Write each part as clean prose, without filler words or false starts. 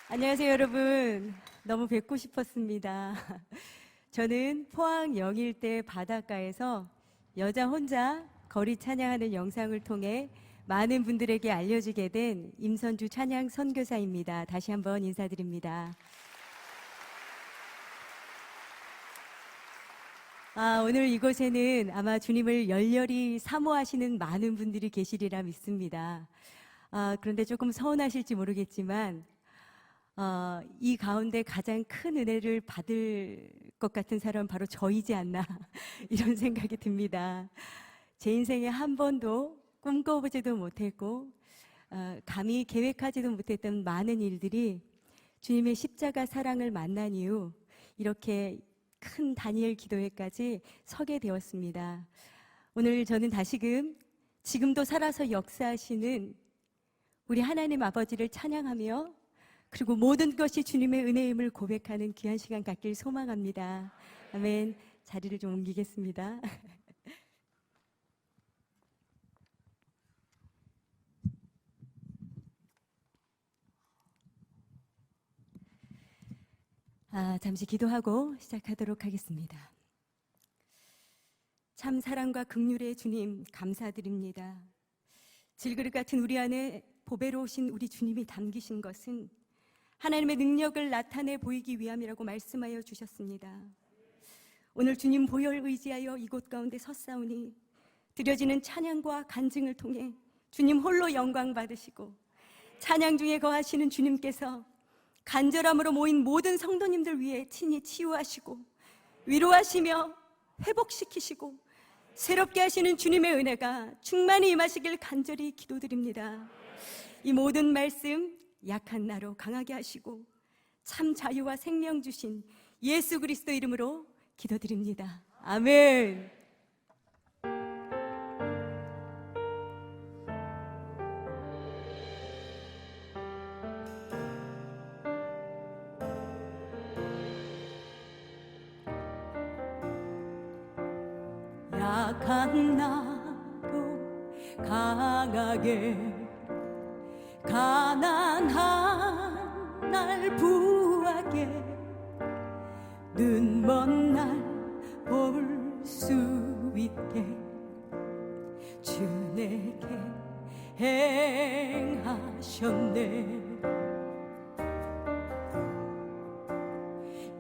안녕하세요, 여러분. 너무 뵙고 싶었습니다. 저는 포항 영일대 바닷가에서 여자 혼자 거리 찬양하는 영상을 통해 많은 분들에게 알려지게 된 임선주 찬양 선교사입니다. 다시 한번 인사드립니다. 오늘 이곳에는 아마 주님을 열렬히 사모하시는 많은 분들이 계시리라 믿습니다. 그런데 조금 서운하실지 모르겠지만 이 가운데 가장 큰 은혜를 받을 것 같은 사람은 바로 저이지 않나 이런 생각이 듭니다. 제 인생에 한 번도 꿈꿔보지도 못했고 감히 계획하지도 못했던 많은 일들이 주님의 십자가 사랑을 만난 이후 이렇게 큰 다니엘 기도회까지 서게 되었습니다. 오늘 저는 다시금 지금도 살아서 역사하시는 우리 하나님 아버지를 찬양하며 그리고 모든 것이 주님의 은혜임을 고백하는 귀한 시간 갖길 소망합니다. 아멘. 자리를 좀 옮기겠습니다. 잠시 기도하고 시작하도록 하겠습니다. 참 사랑과 긍휼의 주님 감사드립니다. 질그릇 같은 우리 안에 보배로우신 우리 주님이 담기신 것은 하나님의 능력을 나타내 보이기 위함이라고 말씀하여 주셨습니다. 오늘 주님 보혈 의지하여 이곳 가운데 섰사오니 드려지는 찬양과 간증을 통해 주님 홀로 영광 받으시고 찬양 중에 거하시는 주님께서 간절함으로 모인 모든 성도님들 위해 친히 치유하시고 위로하시며 회복시키시고 새롭게 하시는 주님의 은혜가 충만히 임하시길 간절히 기도드립니다. 이 모든 말씀 약한 나로 강하게 하시고 참 자유와 생명 주신 예수 그리스도 이름으로 기도드립니다. 아멘. 약한 나로 강하게 가난한 날 부하게 눈먼 날 볼 수 있게 주 내게 행하셨네.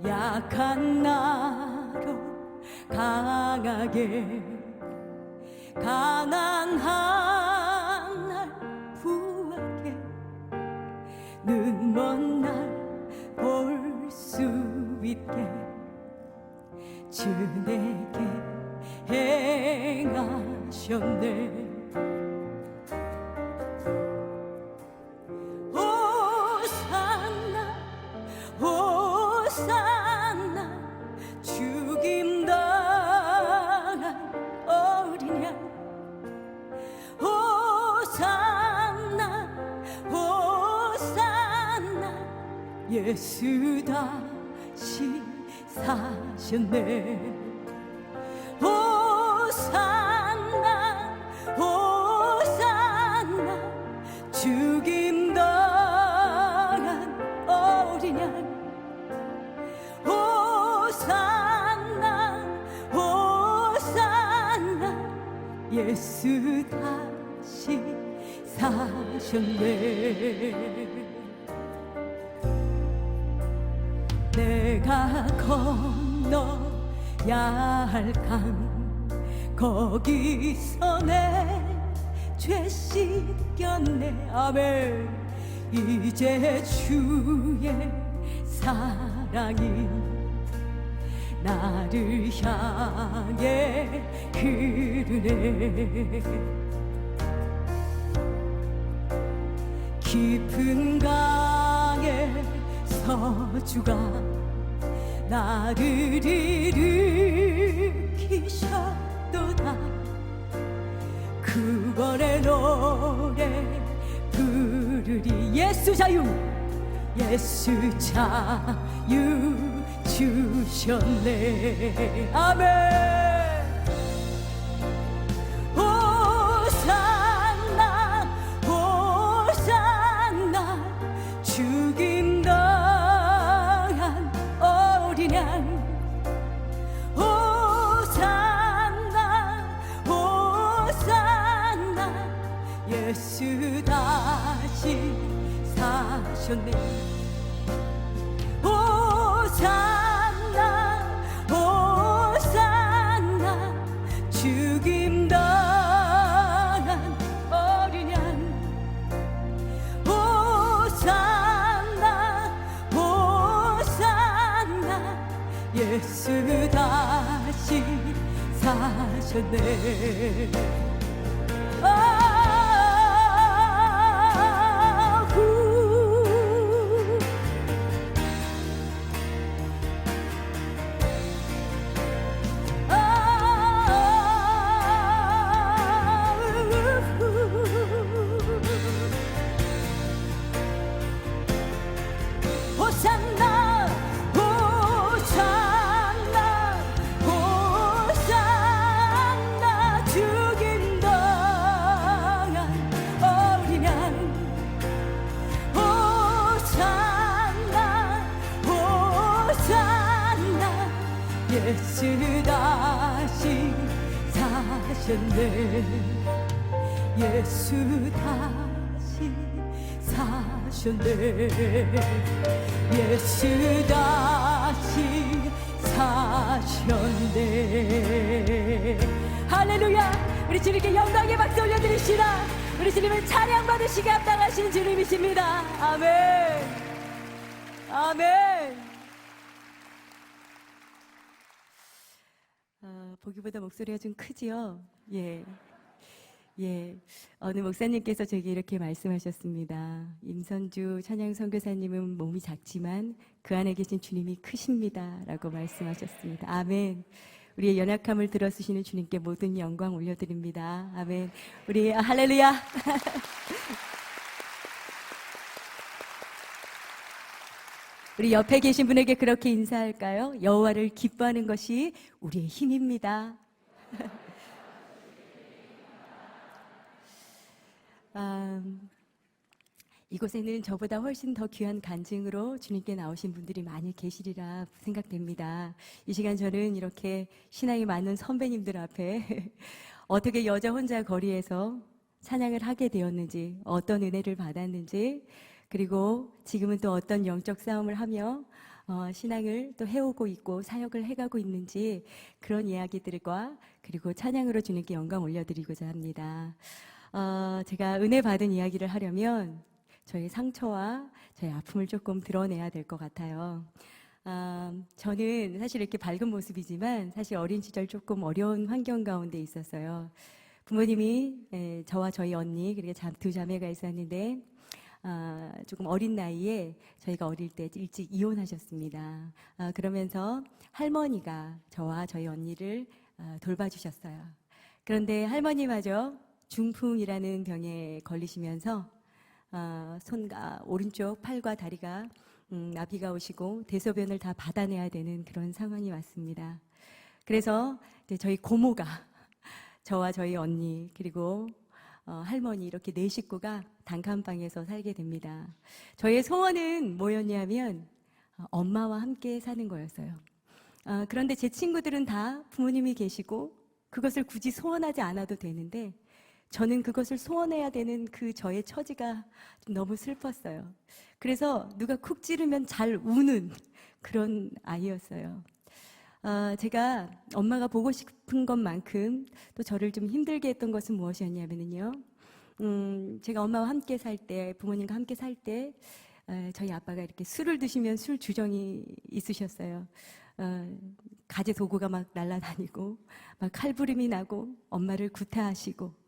약한 나로 강하게 가난한 날 부하게 눈먼 날 볼 수 있게 주 내게 행하셨네. 호산나 호산나 죽임 당한 어린 양 호산나 호산나 예수 다시 사셨네. 호산나 호산나 죽임 당한 어린 양 호산나 호산나 예수 다시 사셨네. 내가 건너야 할 강 거기서 내 죄 씻겼네. 아멘. 이제 주의 사랑이 나를 향해 흐르네. 깊은 강에서 주가 나를 일으키셨도다. 구원의 노래 부르리. 예수 자유 예수 자유 주셨네. 아멘. 호산나 호산나 죽임 당한 예수 다시 사셨네. 호산나 호산나 죽임 당한 어린 양. 호산나 호산나 예수 다시 사셨네. 호산나 호산나 호산나 죽임 당한 어린 양. 호산나 호산나 예수 다시 사셨네. 예수 다시 사셨네. 예수 다시 사셨네. 할렐루야. 우리 주님께 영광의 박수 올려드립시다. 우리 주님은 찬양받으시게 합당하신 주님이십니다. 아멘. 아멘. 보기보다 목소리가 좀 크지요? 예. 예, 어느 목사님께서 제게 이렇게 말씀하셨습니다. 임선주 찬양 선교사님은 몸이 작지만 그 안에 계신 주님이 크십니다 라고 말씀하셨습니다. 아멘. 우리의 연약함을 들어주시는 주님께 모든 영광 올려드립니다. 아멘. 우리 할렐루야. 우리 옆에 계신 분에게 그렇게 인사할까요? 여호와를 기뻐하는 것이 우리의 힘입니다. 이곳에는 저보다 훨씬 더 귀한 간증으로 주님께 나오신 분들이 많이 계시리라 생각됩니다. 이 시간 저는 이렇게 신앙이 많은 선배님들 앞에 어떻게 여자 혼자 거리에서 찬양을 하게 되었는지, 어떤 은혜를 받았는지, 그리고 지금은 또 어떤 영적 싸움을 하며 신앙을 또 해오고 있고 사역을 해가고 있는지, 그런 이야기들과 그리고 찬양으로 주님께 영광 올려드리고자 합니다. 제가 은혜 받은 이야기를 하려면 저의 상처와 저의 아픔을 조금 드러내야 될 것 같아요. 저는 사실 이렇게 밝은 모습이지만 사실 어린 시절 조금 어려운 환경 가운데 있었어요. 부모님이 저와 저희 언니 그리고 두 자매가 있었는데 조금 어린 나이에 저희가 어릴 때 일찍 이혼하셨습니다. 그러면서 할머니가 저와 저희 언니를 돌봐주셨어요. 그런데 할머니마저 중풍이라는 병에 걸리시면서 손과 오른쪽 팔과 다리가 나비가 오시고 대소변을 다 받아내야 되는 그런 상황이 왔습니다. 그래서 이제 저희 고모가 저와 저희 언니 그리고 할머니 이렇게 네 식구가 단칸방에서 살게 됩니다. 저의 소원은 뭐였냐면 엄마와 함께 사는 거였어요. 그런데 제 친구들은 다 부모님이 계시고 그것을 굳이 소원하지 않아도 되는데 저는 그것을 소원해야 되는 그 저의 처지가 너무 슬펐어요. 그래서 누가 쿡 찌르면 잘 우는 그런 아이였어요. 제가 엄마가 보고 싶은 것만큼 또 저를 좀 힘들게 했던 것은 무엇이었냐면요. 제가 엄마와 함께 살 때, 부모님과 함께 살 때, 저희 아빠가 이렇게 술을 드시면 술 주정이 있으셨어요. 가재 도구가 막 날아다니고, 막 칼부림이 나고, 엄마를 구타하시고,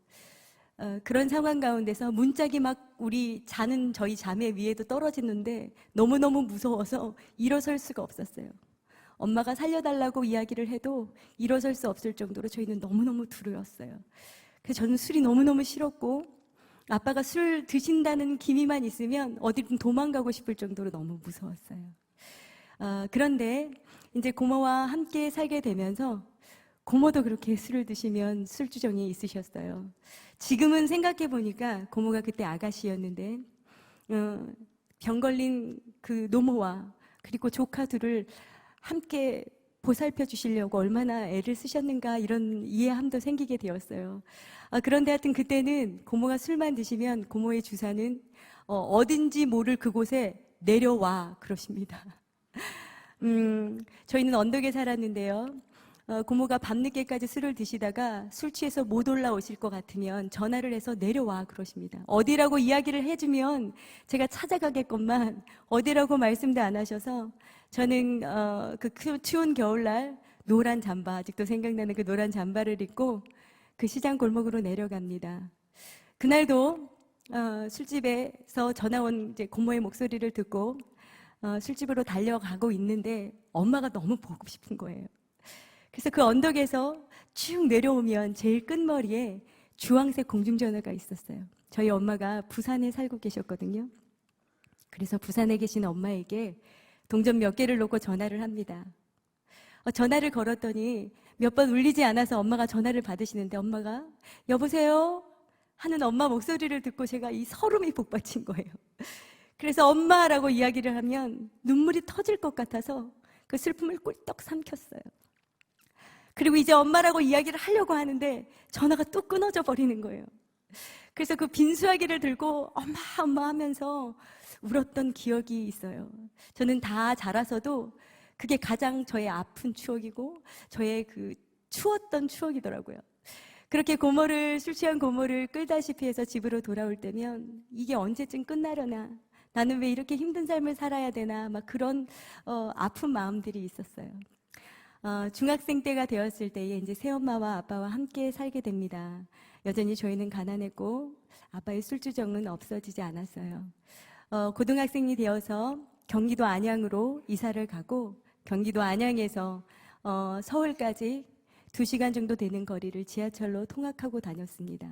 그런 상황 가운데서 문짝이 막 우리 자는 저희 자매 위에도 떨어지는데 너무너무 무서워서 일어설 수가 없었어요. 엄마가 살려달라고 이야기를 해도 일어설 수 없을 정도로 저희는 너무너무 두려웠어요. 그래서 저는 술이 너무너무 싫었고 아빠가 술 드신다는 기미만 있으면 어디든 도망가고 싶을 정도로 너무 무서웠어요. 그런데 이제 고모와 함께 살게 되면서 고모도 그렇게 술을 드시면 술주정이 있으셨어요. 지금은 생각해 보니까 고모가 그때 아가씨였는데 병 걸린 그 노모와 그리고 조카 둘을 함께 보살펴 주시려고 얼마나 애를 쓰셨는가 이런 이해함도 생기게 되었어요. 그런데 하여튼 그때는 고모가 술만 드시면 고모의 주사는 어딘지 모를 그곳에 내려와 그러십니다. 저희는 언덕에 살았는데요. 고모가 밤늦게까지 술을 드시다가 술 취해서 못 올라오실 것 같으면 전화를 해서 내려와 그러십니다. 어디라고 이야기를 해주면 제가 찾아가겠건만 어디라고 말씀도 안 하셔서 저는 그 추운 겨울날 노란 잠바, 아직도 생각나는 그 노란 잠바를 입고 그 시장 골목으로 내려갑니다. 그날도 술집에서 전화 온 이제 고모의 목소리를 듣고 술집으로 달려가고 있는데 엄마가 너무 보고 싶은 거예요. 그래서 그 언덕에서 쭉 내려오면 제일 끝머리에 주황색 공중전화가 있었어요. 저희 엄마가 부산에 살고 계셨거든요. 그래서 부산에 계신 엄마에게 동전 몇 개를 놓고 전화를 합니다. 전화를 걸었더니 몇 번 울리지 않아서 엄마가 전화를 받으시는데 엄마가 여보세요? 하는 엄마 목소리를 듣고 제가 이 서름이 복받친 거예요. 그래서 엄마라고 이야기를 하면 눈물이 터질 것 같아서 그 슬픔을 꿀떡 삼켰어요. 그리고 이제 엄마라고 이야기를 하려고 하는데 전화가 또 끊어져 버리는 거예요. 그래서 그 빈수화기를 들고 엄마 엄마 하면서 울었던 기억이 있어요. 저는 다 자라서도 그게 가장 저의 아픈 추억이고 저의 그 추웠던 추억이더라고요. 그렇게 술 취한 고모를 끌다시피 해서 집으로 돌아올 때면 이게 언제쯤 끝나려나, 나는 왜 이렇게 힘든 삶을 살아야 되나, 막 그런 아픈 마음들이 있었어요. 중학생 때가 되었을 때에 이제 새엄마와 아빠와 함께 살게 됩니다. 여전히 저희는 가난했고 아빠의 술주정은 없어지지 않았어요. 고등학생이 되어서 경기도 안양으로 이사를 가고 경기도 안양에서 서울까지 2시간 정도 되는 거리를 지하철로 통학하고 다녔습니다.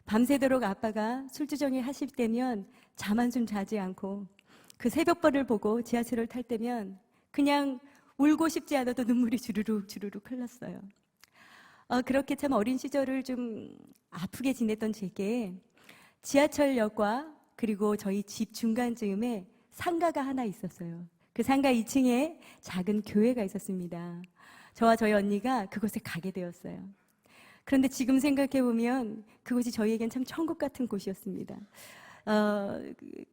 밤새도록 아빠가 술주정이 하실 때면 잠 한숨 자지 않고 그 새벽벌을 보고 지하철을 탈 때면 그냥 울고 싶지 않아도 눈물이 주르륵 주르륵 흘렀어요. 그렇게 참 어린 시절을 좀 아프게 지냈던 제게 지하철역과 그리고 저희 집 중간쯤에 상가가 하나 있었어요. 그 상가 2층에 작은 교회가 있었습니다. 저와 저희 언니가 그곳에 가게 되었어요. 그런데 지금 생각해보면 그곳이 저희에겐 참 천국 같은 곳이었습니다.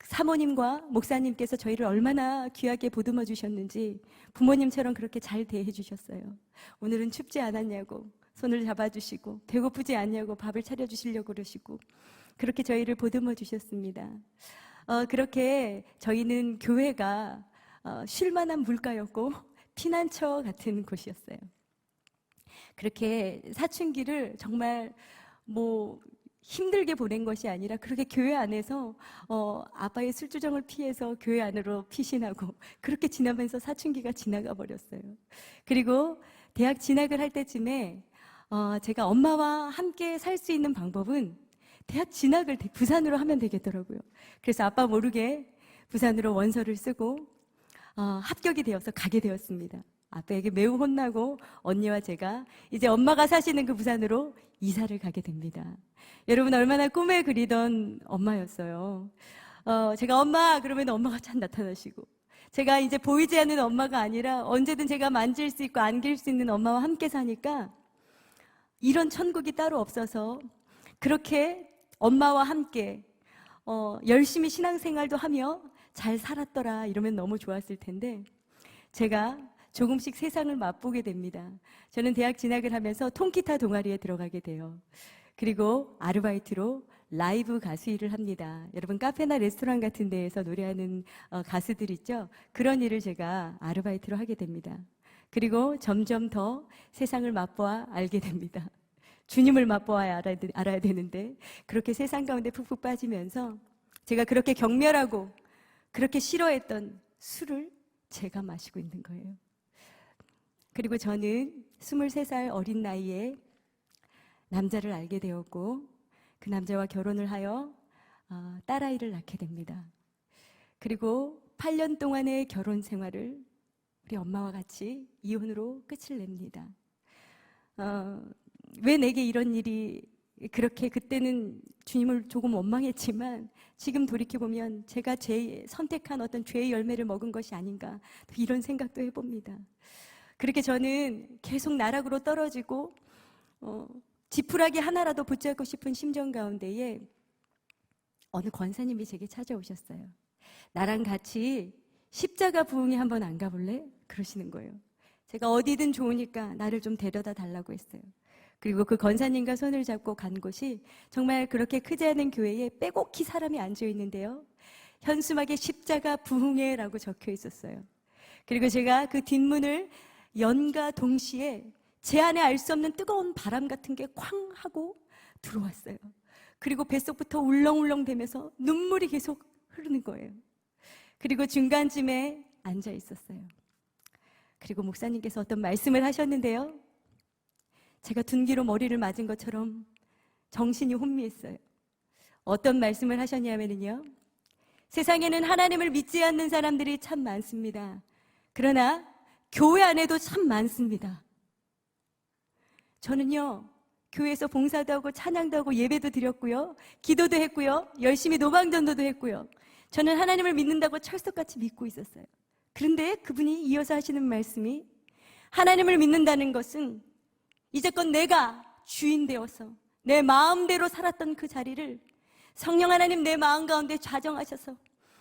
사모님과 목사님께서 저희를 얼마나 귀하게 보듬어 주셨는지 부모님처럼 그렇게 잘 대해 주셨어요. 오늘은 춥지 않았냐고 손을 잡아주시고 배고프지 않냐고 밥을 차려주시려고 그러시고 그렇게 저희를 보듬어 주셨습니다. 그렇게 저희는 교회가 쉴만한 물가였고 피난처 같은 곳이었어요. 그렇게 사춘기를 정말 힘들게 보낸 것이 아니라 그렇게 교회 안에서 아빠의 술주정을 피해서 교회 안으로 피신하고 그렇게 지나면서 사춘기가 지나가 버렸어요. 그리고 대학 진학을 할 때쯤에 제가 엄마와 함께 살 수 있는 방법은 대학 진학을 부산으로 하면 되겠더라고요. 그래서 아빠 모르게 부산으로 원서를 쓰고 합격이 되어서 가게 되었습니다. 아빠에게 매우 혼나고 언니와 제가 이제 엄마가 사시는 그 부산으로 이사를 가게 됩니다. 여러분 얼마나 꿈에 그리던 엄마였어요. 제가 엄마 그러면 엄마가 참 나타나시고 제가 이제 보이지 않는 엄마가 아니라 언제든 제가 만질 수 있고 안길 수 있는 엄마와 함께 사니까 이런 천국이 따로 없어서 그렇게 엄마와 함께 열심히 신앙생활도 하며 잘 살았더라 이러면 너무 좋았을 텐데 제가 조금씩 세상을 맛보게 됩니다. 저는 대학 진학을 하면서 통기타 동아리에 들어가게 돼요. 그리고 아르바이트로 라이브 가수 일을 합니다. 여러분 카페나 레스토랑 같은 데에서 노래하는 가수들 있죠? 그런 일을 제가 아르바이트로 하게 됩니다. 그리고 점점 더 세상을 맛보아 알게 됩니다. 주님을 맛보아야 알아야 되는데 그렇게 세상 가운데 푹푹 빠지면서 제가 그렇게 경멸하고 그렇게 싫어했던 술을 제가 마시고 있는 거예요. 그리고 저는 23살 어린 나이에 남자를 알게 되었고 그 남자와 결혼을 하여 딸아이를 낳게 됩니다. 그리고 8년 동안의 결혼 생활을 우리 엄마와 같이 이혼으로 끝을 냅니다. 왜 내게 이런 일이 그렇게 그때는 주님을 조금 원망했지만 지금 돌이켜보면 제가 선택한 어떤 죄의 열매를 먹은 것이 아닌가 이런 생각도 해봅니다. 그렇게 저는 계속 나락으로 떨어지고 지푸라기 하나라도 붙잡고 싶은 심정 가운데에 어느 권사님이 제게 찾아오셨어요. 나랑 같이 십자가 부흥회 한번 안 가볼래? 그러시는 거예요. 제가 어디든 좋으니까 나를 좀 데려다 달라고 했어요. 그리고 그 권사님과 손을 잡고 간 곳이 정말 그렇게 크지 않은 교회에 빼곡히 사람이 앉아 있는데요. 현수막에 십자가 부흥회라고 적혀 있었어요. 그리고 제가 그 뒷문을 연과 동시에 제 안에 알 수 없는 뜨거운 바람 같은 게 쾅 하고 들어왔어요. 그리고 뱃속부터 울렁울렁 대면서 눈물이 계속 흐르는 거예요. 그리고 중간쯤에 앉아 있었어요. 그리고 목사님께서 어떤 말씀을 하셨는데요. 제가 둔기로 머리를 맞은 것처럼 정신이 혼미했어요. 어떤 말씀을 하셨냐면요. 세상에는 하나님을 믿지 않는 사람들이 참 많습니다. 그러나 교회 안에도 참 많습니다. 저는요, 교회에서 봉사도 하고 찬양도 하고 예배도 드렸고요, 기도도 했고요, 열심히 노방전도도 했고요. 저는 하나님을 믿는다고 철석같이 믿고 있었어요. 그런데 그분이 이어서 하시는 말씀이, 하나님을 믿는다는 것은 이제껏 내가 주인 되어서 내 마음대로 살았던 그 자리를 성령 하나님 내 마음 가운데 좌정하셔서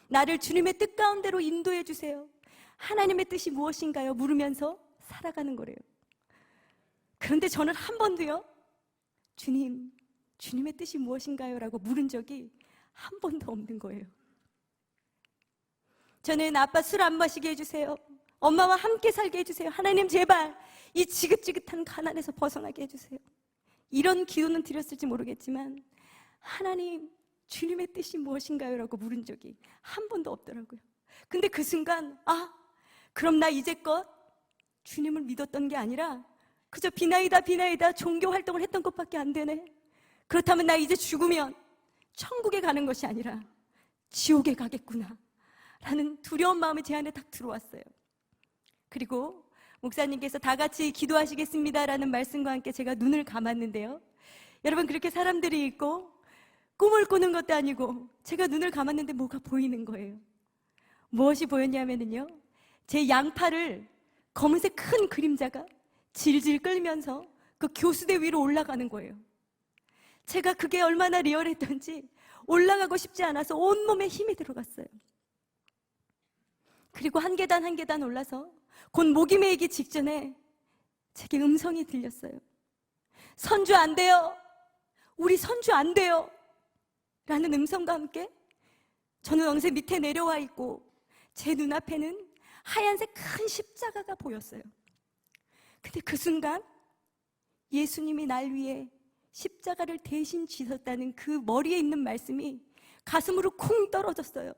나를 주님의 뜻 가운데로 인도해 주세요. 하나님의 뜻이 무엇인가요? 물으면서 살아가는 거래요. 그런데 저는 한 번도요, 주님의 뜻이 무엇인가요? 라고 물은 적이 한 번도 없는 거예요. 저는 아빠 술 안 마시게 해주세요. 엄마와 함께 살게 해주세요. 하나님 제발 이 지긋지긋한 가난에서 벗어나게 해주세요. 이런 기도는 드렸을지 모르겠지만 하나님 주님의 뜻이 무엇인가요? 라고 물은 적이 한 번도 없더라고요. 근데 그 순간 그럼 나 이제껏 주님을 믿었던 게 아니라 그저 비나이다 종교 활동을 했던 것밖에 안 되네. 그렇다면 나 이제 죽으면 천국에 가는 것이 아니라 지옥에 가겠구나 라는 두려운 마음이 제 안에 딱 들어왔어요. 그리고 목사님께서 다 같이 기도하시겠습니다 라는 말씀과 함께 제가 눈을 감았는데요. 여러분, 그렇게 사람들이 있고 꿈을 꾸는 것도 아니고 제가 눈을 감았는데 뭐가 보이는 거예요. 무엇이 보였냐면요, 제 양팔을 검은색 큰 그림자가 질질 끌면서 그 교수대 위로 올라가는 거예요. 제가 그게 얼마나 리얼했던지 올라가고 싶지 않아서 온몸에 힘이 들어갔어요. 그리고 한 계단 한 계단 올라서 곧 목이 메이기 직전에 제게 음성이 들렸어요. 선주 안 돼요. 우리 선주 안 돼요. 라는 음성과 함께 저는 어느새 밑에 내려와 있고 제 눈앞에는 하얀색 큰 십자가가 보였어요. 근데 그 순간 예수님이 날 위해 십자가를 대신 지셨다는 그 머리에 있는 말씀이 가슴으로 쿵 떨어졌어요.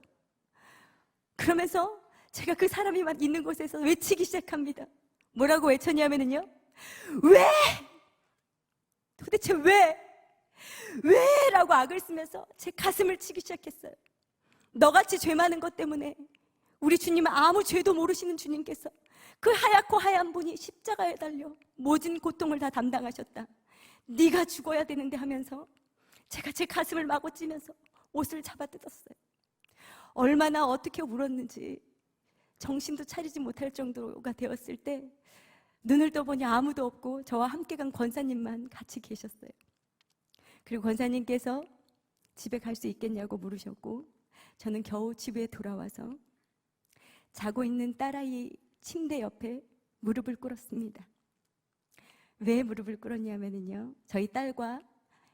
그러면서 제가 그 사람이 있는 곳에서 외치기 시작합니다. 뭐라고 외쳤냐면요, 왜? 도대체 왜? 왜? 라고 악을 쓰면서 제 가슴을 치기 시작했어요. 너같이 죄 많은 것 때문에 우리 주님은 아무 죄도 모르시는 주님께서 그 하얗고 하얀 분이 십자가에 달려 모진 고통을 다 담당하셨다. 네가 죽어야 되는데 하면서 제가 제 가슴을 마구 찌면서 옷을 잡아뜯었어요. 얼마나 어떻게 울었는지 정신도 차리지 못할 정도가 되었을 때 눈을 떠보니 아무도 없고 저와 함께 간 권사님만 같이 계셨어요. 그리고 권사님께서 집에 갈 수 있겠냐고 물으셨고 저는 겨우 집에 돌아와서 자고 있는 딸아이 침대 옆에 무릎을 꿇었습니다. 왜 무릎을 꿇었냐면요, 저희 딸과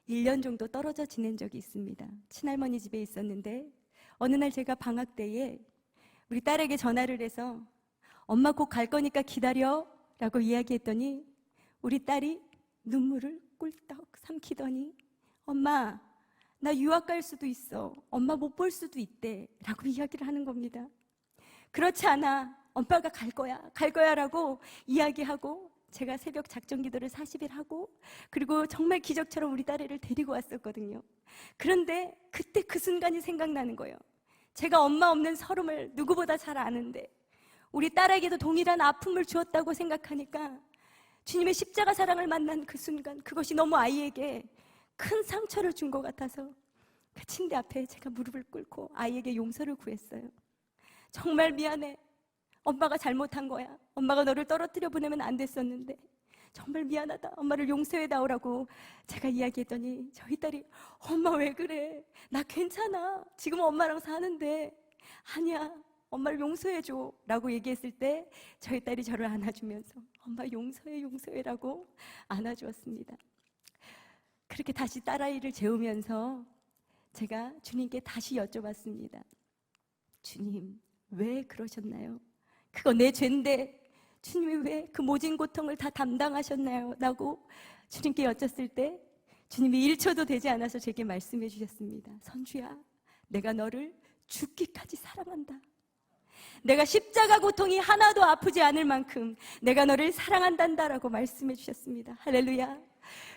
1년 정도 떨어져 지낸 적이 있습니다. 친할머니 집에 있었는데 어느 날 제가 방학 때에 우리 딸에게 전화를 해서 엄마 곧 갈 거니까 기다려 라고 이야기했더니 우리 딸이 눈물을 꿀떡 삼키더니 엄마 나 유학 갈 수도 있어, 엄마 못 볼 수도 있대 라고 이야기를 하는 겁니다. 그렇지 않아, 엄마가 갈 거야 라고 이야기하고 제가 새벽 작정 기도를 40일 하고 그리고 정말 기적처럼 우리 딸애를 데리고 왔었거든요. 그런데 그때 그 순간이 생각나는 거예요. 제가 엄마 없는 서름을 누구보다 잘 아는데 우리 딸에게도 동일한 아픔을 주었다고 생각하니까 주님의 십자가 사랑을 만난 그 순간, 그것이 너무 아이에게 큰 상처를 준 것 같아서 그 침대 앞에 제가 무릎을 꿇고 아이에게 용서를 구했어요. 정말 미안해. 엄마가 잘못한 거야. 엄마가 너를 떨어뜨려 보내면 안 됐었는데 정말 미안하다. 엄마를 용서해 다오라고 제가 이야기했더니 저희 딸이 엄마 왜 그래? 나 괜찮아. 지금 엄마랑 사는데. 아니야. 엄마를 용서해줘 라고 얘기했을 때 저희 딸이 저를 안아주면서 엄마 용서해라고 안아주었습니다. 그렇게 다시 딸아이를 재우면서 제가 주님께 다시 여쭤봤습니다. 주님, 왜 그러셨나요? 그거 내 죄인데 주님이 왜 그 모진 고통을 다 담당하셨나요? 라고 주님께 여쭸을 때 주님이 1초도 되지 않아서 제게 말씀해 주셨습니다. 선주야, 내가 너를 죽기까지 사랑한다. 내가 십자가 고통이 하나도 아프지 않을 만큼 내가 너를 사랑한단다라고 말씀해 주셨습니다. 할렐루야.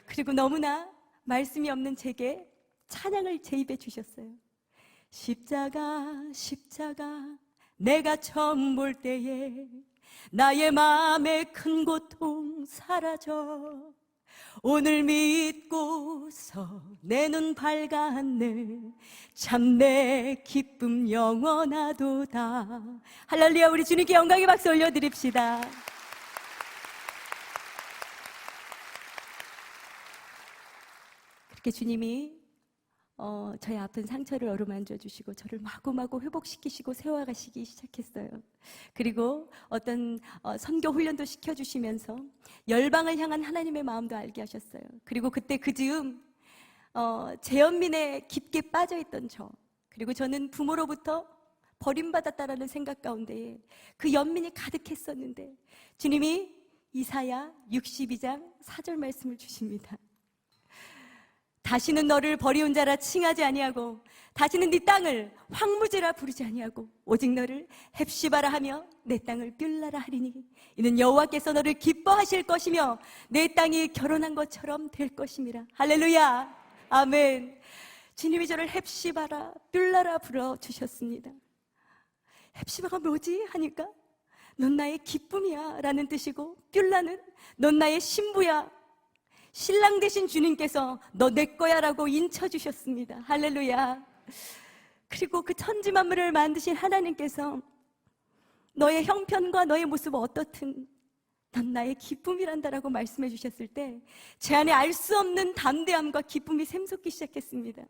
그리고 너무나 말씀이 없는 제게 찬양을 제 입에 주셨어요. 십자가 내가 처음 볼 때에 나의 마음의 큰 고통 사라져 오늘 믿고서 내 눈 밝았네 참 내 기쁨 영원하도다. 할렐루야. 우리 주님께 영광의 박수 올려드립시다. 그렇게 주님이 저의 아픈 상처를 어루만져 주시고 저를 마구마구 회복시키시고 세워가시기 시작했어요. 그리고 어떤 선교 훈련도 시켜주시면서 열방을 향한 하나님의 마음도 알게 하셨어요. 그리고 그때 그 즈음 재연민에 깊게 빠져있던 저, 그리고 저는 부모로부터 버림받았다라는 생각 가운데 그 연민이 가득했었는데 주님이 이사야 62장 4절 말씀을 주십니다. 다시는 너를 버리운 자라 칭하지 아니하고 다시는 네 땅을 황무지라 부르지 아니하고 오직 너를 헵시바라 하며 내 땅을 뷸라라 하리니 이는 여호와께서 너를 기뻐하실 것이며 내 땅이 결혼한 것처럼 될 것임이라. 할렐루야. 아멘. 주님이 저를 헵시바라 뷸라라 불러주셨습니다. 헵시바가 뭐지? 하니까 넌 나의 기쁨이야 라는 뜻이고 뷸라는 넌 나의 신부야, 신랑 되신 주님께서 너 내 거야 라고 인쳐주셨습니다. 할렐루야. 그리고 그 천지 만물을 만드신 하나님께서 너의 형편과 너의 모습은 어떻든 넌 나의 기쁨이란다라고 말씀해 주셨을 때 제 안에 알 수 없는 담대함과 기쁨이 샘솟기 시작했습니다.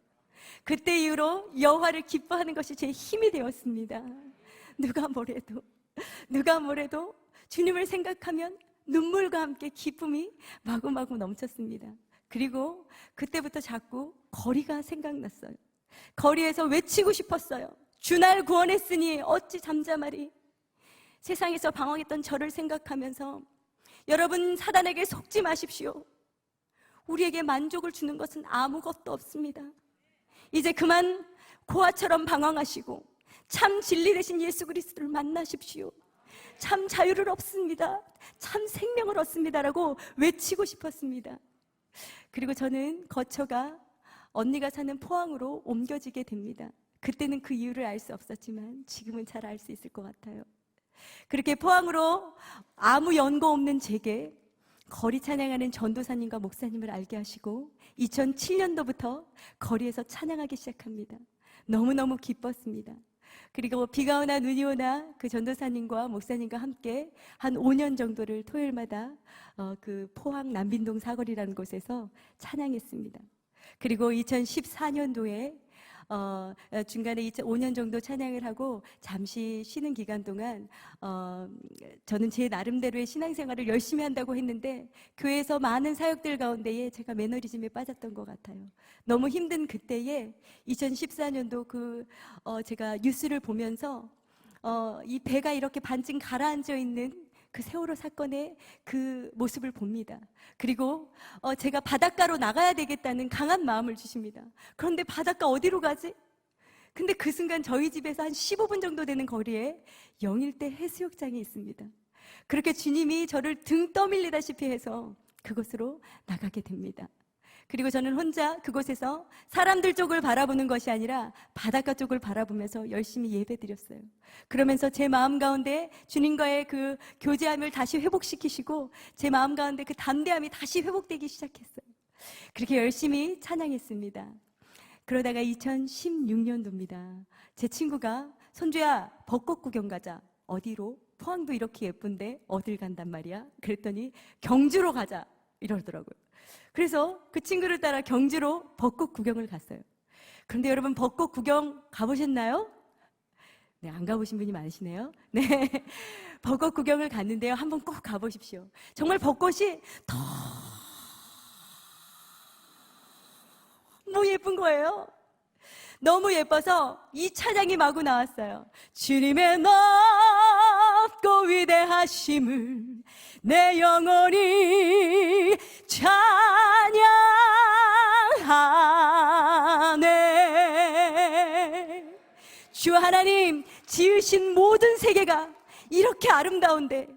그때 이후로 여호와를 기뻐하는 것이 제 힘이 되었습니다. 누가 뭐래도 주님을 생각하면 눈물과 함께 기쁨이 마구마구 넘쳤습니다. 그리고 그때부터 자꾸 거리가 생각났어요. 거리에서 외치고 싶었어요. 주날 구원했으니 어찌 잠잠하리. 세상에서 방황했던 저를 생각하면서 여러분, 사단에게 속지 마십시오. 우리에게 만족을 주는 것은 아무것도 없습니다. 이제 그만 고아처럼 방황하시고 참 진리 되신 예수 그리스도를 만나십시오. 참 자유를 얻습니다. 참 생명을 얻습니다라고 외치고 싶었습니다. 그리고 저는 거처가 언니가 사는 포항으로 옮겨지게 됩니다. 그때는 그 이유를 알 수 없었지만 지금은 잘 알 수 있을 것 같아요. 그렇게 포항으로 아무 연고 없는 제게 거리 찬양하는 전도사님과 목사님을 알게 하시고 2007년도부터 거리에서 찬양하기 시작합니다. 너무너무 기뻤습니다. 그리고 비가 오나 눈이 오나 그 전도사님과 목사님과 함께 한 5년 정도를 토요일마다 그 포항 남빈동 사거리라는 곳에서 찬양했습니다. 그리고 2014년도에 중간에 5년 정도 찬양을 하고 잠시 쉬는 기간 동안 저는 제 나름대로의 신앙생활을 열심히 한다고 했는데 교회에서 많은 사역들 가운데에 제가 매너리즘에 빠졌던 것 같아요. 너무 힘든 그때에 2014년도 제가 뉴스를 보면서 이 배가 이렇게 반쯤 가라앉아 있는 그 세월호 사건의 그 모습을 봅니다. 그리고 제가 바닷가로 나가야 되겠다는 강한 마음을 주십니다. 그런데 바닷가 어디로 가지? 근데 그 순간 저희 집에서 한 15분 정도 되는 거리에 영일대 해수욕장이 있습니다. 그렇게 주님이 저를 등 떠밀리다시피 해서 그곳으로 나가게 됩니다. 그리고 저는 혼자 그곳에서 사람들 쪽을 바라보는 것이 아니라 바닷가 쪽을 바라보면서 열심히 예배드렸어요. 그러면서 제 마음 가운데 주님과의 그 교제함을 다시 회복시키시고 제 마음 가운데 그 담대함이 다시 회복되기 시작했어요. 그렇게 열심히 찬양했습니다. 그러다가 2016년도입니다. 제 친구가 손주야 벚꽃 구경 가자. 어디로? 포항도 이렇게 예쁜데 어딜 간단 말이야? 그랬더니 경주로 가자 이러더라고요. 그래서 그 친구를 따라 경주로 벚꽃 구경을 갔어요. 그런데 여러분, 벚꽃 구경 가보셨나요? 네, 안 가보신 분이 많으시네요. 네, 벚꽃 구경을 갔는데요. 한번 꼭 가보십시오. 정말 벚꽃이 너무 예쁜 거예요. 너무 예뻐서 이 찬양이 마구 나왔어요. 주님의 높고 위대하심을 내 영혼이 찬양하네. 주 하나님 지으신 모든 세계가 이렇게 아름다운데,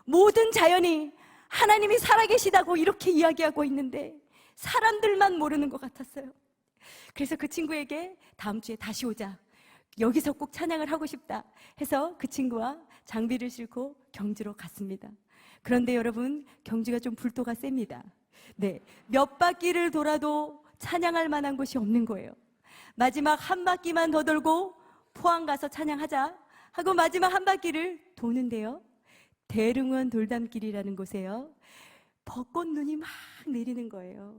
모든 자연이 하나님이 살아계시다고 이렇게 이야기하고 있는데 사람들만 모르는 것 같았어요. 그래서 그 친구에게 다음 주에 다시 오자, 여기서 꼭 찬양을 하고 싶다 해서 그 친구와 장비를 싣고 경주로 갔습니다. 그런데 여러분, 경주가 좀 불도가 셉니다. 네, 몇 바퀴를 돌아도 찬양할 만한 곳이 없는 거예요. 마지막 한 바퀴만 더 돌고 포항 가서 찬양하자 하고 마지막 한 바퀴를 도는데요, 대릉원 돌담길이라는 곳에요, 벚꽃 눈이 막 내리는 거예요.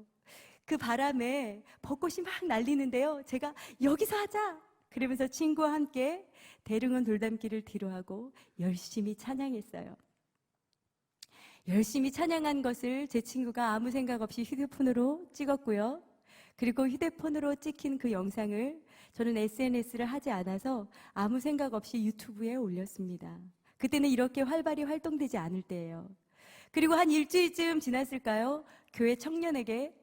그 바람에 벚꽃이 막 날리는데요, 제가 여기서 하자 그러면서 친구와 함께 대릉원 돌담길을 뒤로하고 열심히 찬양했어요. 열심히 찬양한 것을 제 친구가 아무 생각 없이 휴대폰으로 찍었고요. 그리고 휴대폰으로 찍힌 그 영상을 저는 SNS를 하지 않아서 아무 생각 없이 유튜브에 올렸습니다. 그때는 이렇게 활발히 활동되지 않을 때예요. 그리고 한 일주일쯤 지났을까요? 교회 청년에게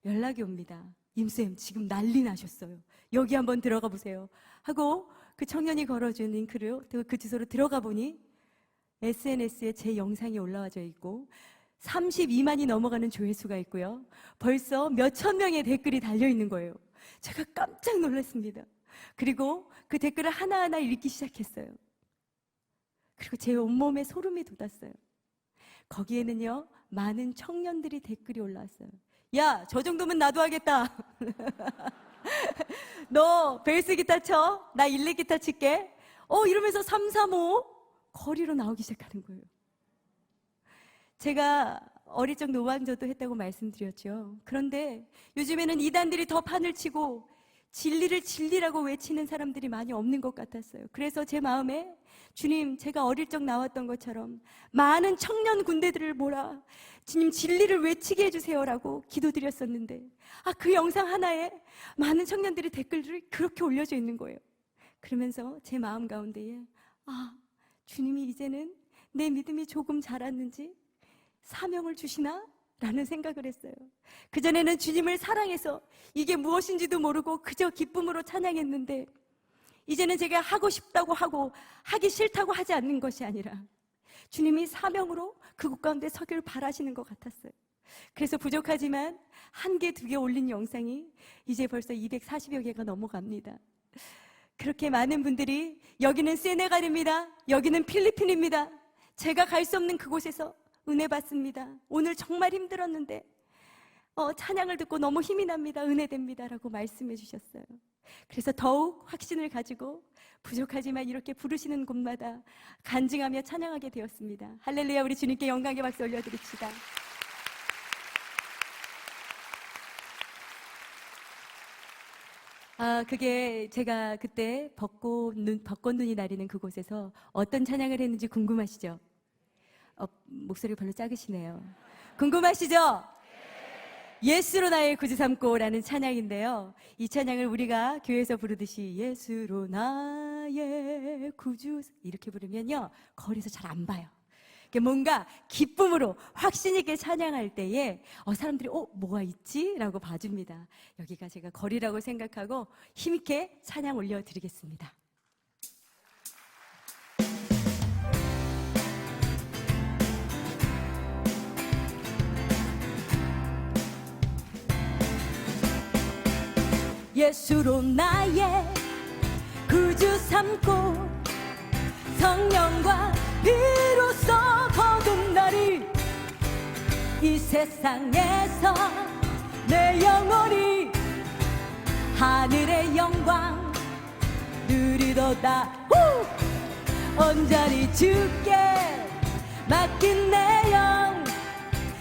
연락이 옵니다. 임쌤, 지금 난리 나셨어요. 여기 한번 들어가 보세요 하고 그 청년이 걸어준 링크를 그 주소로 들어가 보니 SNS에 제 영상이 올라와져 있고 32만이 넘어가는 조회수가 있고요, 벌써 몇천 명의 댓글이 달려있는 거예요. 제가 깜짝 놀랐습니다. 그리고 그 댓글을 하나하나 읽기 시작했어요. 그리고 제 온몸에 소름이 돋았어요. 거기에는요, 많은 청년들이 댓글이 올라왔어요. 야, 저 정도면 나도 하겠다. 너 베이스 기타 쳐, 나 일렉 기타 칠게. 이러면서 3, 3, 5 거리로 나오기 시작하는 거예요. 제가 어릴 적 노방전도 했다고 말씀드렸죠. 그런데 요즘에는 이단들이 더 판을 치고 진리를 진리라고 외치는 사람들이 많이 없는 것 같았어요. 그래서 제 마음에, 주님, 제가 어릴 적 나왔던 것처럼 많은 청년 군대들을 몰아 주님 진리를 외치게 해주세요라고 기도드렸었는데, 그 영상 하나에 많은 청년들이 댓글들을 그렇게 올려져 있는 거예요. 그러면서 제 마음 가운데에, 주님이 이제는 내 믿음이 조금 자랐는지 사명을 주시나? 라는 생각을 했어요. 그전에는 주님을 사랑해서 이게 무엇인지도 모르고 그저 기쁨으로 찬양했는데, 이제는 제가 하고 싶다고 하고 하기 싫다고 하지 않는 것이 아니라 주님이 사명으로 그곳 가운데 서기를 바라시는 것 같았어요. 그래서 부족하지만 1개, 2개 올린 영상이 이제 벌써 240여 개가 넘어갑니다. 그렇게 많은 분들이, 여기는 세네갈입니다, 여기는 필리핀입니다, 제가 갈 수 없는 그곳에서 은혜 받습니다, 오늘 정말 힘들었는데 찬양을 듣고 너무 힘이 납니다, 은혜됩니다 라고 말씀해 주셨어요. 그래서 더욱 확신을 가지고 부족하지만 이렇게 부르시는 곳마다 간증하며 찬양하게 되었습니다. 할렐루야. 우리 주님께 영광의 박수 올려드립시다. 그게 제가 그때 벚꽃눈이 내리는 그곳에서 어떤 찬양을 했는지 궁금하시죠? 목소리가 별로 작으시네요. 궁금하시죠? 예수로 나의 구주 삼고라는 찬양인데요, 이 찬양을 우리가 교회에서 부르듯이 예수로 나의 구주 이렇게 부르면요, 거리에서 잘 안 봐요. 뭔가 기쁨으로 확신 있게 찬양할 때에 사람들이 뭐가 있지? 라고 봐줍니다. 여기가 제가 거리라고 생각하고 힘있게 찬양 올려드리겠습니다. 예수로 나의 구주 삼고 성령과 비로소 거듭나리, 이 세상에서 내 영혼이 하늘의 영광 누리도다. 온전히 주께 맡긴 내 영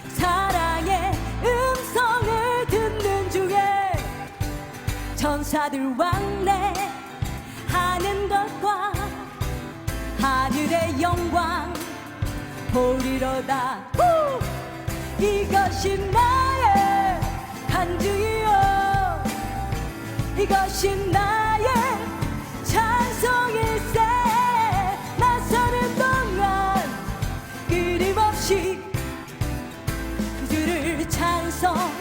사랑의 음성을 듣는 중에 천사들 왕래하는 것과 하늘의 영광 보리로다. 이것이 나의 간증이요 이것이 나의 찬송일세. 나 사는 동안 끊임없이 그 주를 찬송하리로다.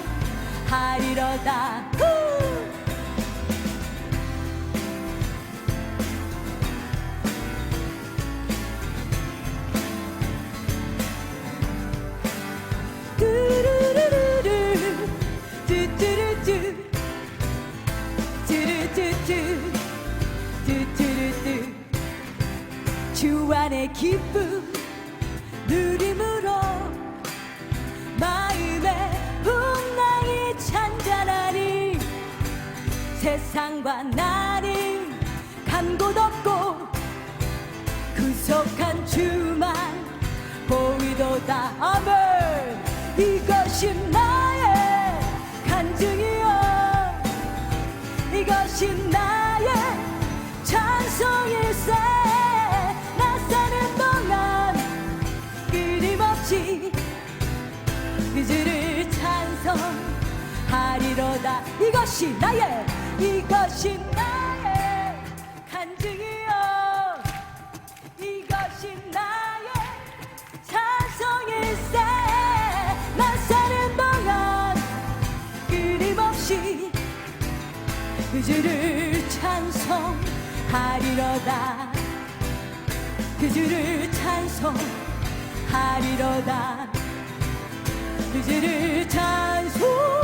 주 안의 기쁨 누림으로 마음의 풍랑이 잔잔하니 세상과 나는 간 곳 없고 구속한 주만 보이도다. 아멘. 이것이 나의 간증이요 이것이 나의 찬송일세. 나 사는 동안 끊임없이 그 주를 찬송하리로다. 이것이 나의 간증이요 이것이 나의 찬송일세. 나 사는 동안 끊임없이 그 주를 찬송하리로다. 그 주를 찬송하리로다. 그 주를 찬송하리로다.